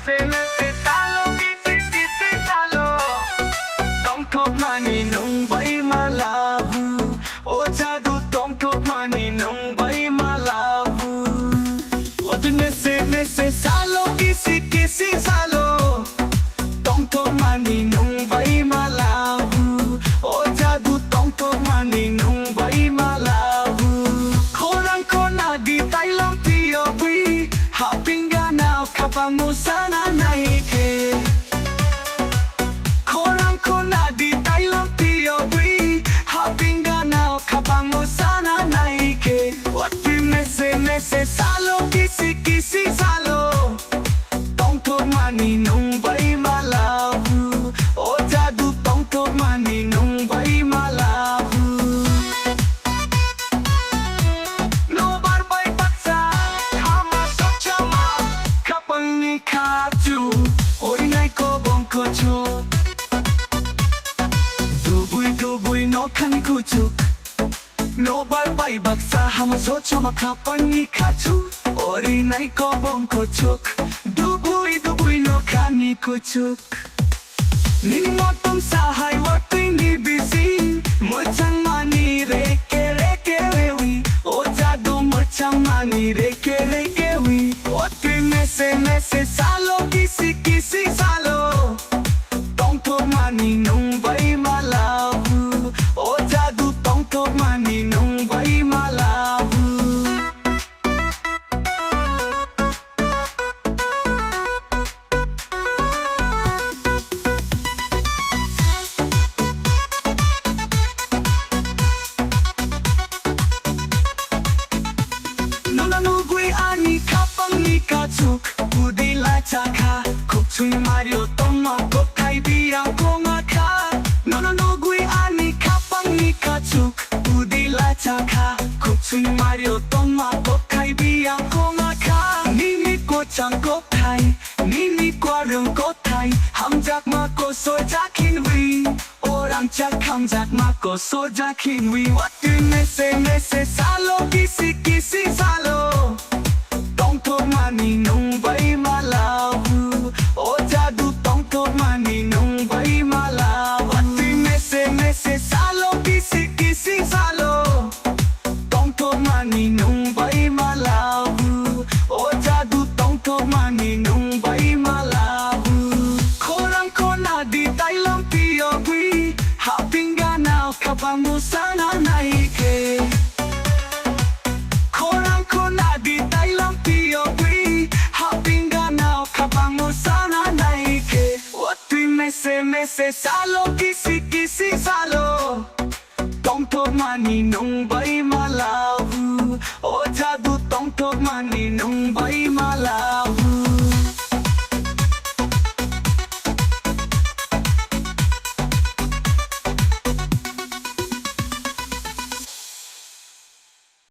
Meses talo, kisi talo. Tongkok mani nung bay malabu. O jadu tongkok mani nung bay malabu. O meses talo, kisi talo. Tongkok mani nung bay malabu. O jadu tongkok mani nung bay malabu. Korang kona di Thailand tiyobi. Hapinganao kapag mo sana naike. Korang kona di Thailand tiyobi. Hapinganao kapag mo sana naike. Wati meses salo, kisi salo. Tongkok mani nung bay malabu. O jadu tongkok mani nung bay malabu. No barbay paksa, hama sochama. Kapag nikatu, orinay ko bongko chuk. Dubuy no kanikuchuk. No barbay baksa, hama sochama. Kapag nikatu, orinay ko bongko chuk. Dubuy no kanikuchuk. Ninimotong sahay wato'y nibisi. Muchang mani reke rewi. O jadu muchang mani reke wi. Wato'y meses salo, kisi salo. Tongkok mani nung bay malabu. O jadu tongkok mani nung bay malabu. Nunanugui ani kapag nikachuk. Budi lachaka, kupchuy Mario toma kop kaibiang ko nga ka. Nunanugui ani kapag nikachuk. Budi lachaka, kupchuy Mario toma kop kaibiang ko nga ka. Nini ko chang kop thai, nini ko rung ko thai. Hamjak ma ko so jakin wi. Orang chak hamjak ma ko so jakin wi. Watu meses salo, kisi salo. Tongkok mani nung bay malabu. O jadu tongkok mani nung bay malabu. Wati meses salo, kisi salo. Tongkok mani nung bay malabu. O jadu tongkok mani nung bay malabu. Korang kona di Thailand tiyobi. Hapinganao kapag mo sana naike. Korang kona di Thailand tiyobi. Hapinganao kapag mo sana naike. Wato'y meses salo, kisi salo. Tongkok mani nung bay malabu.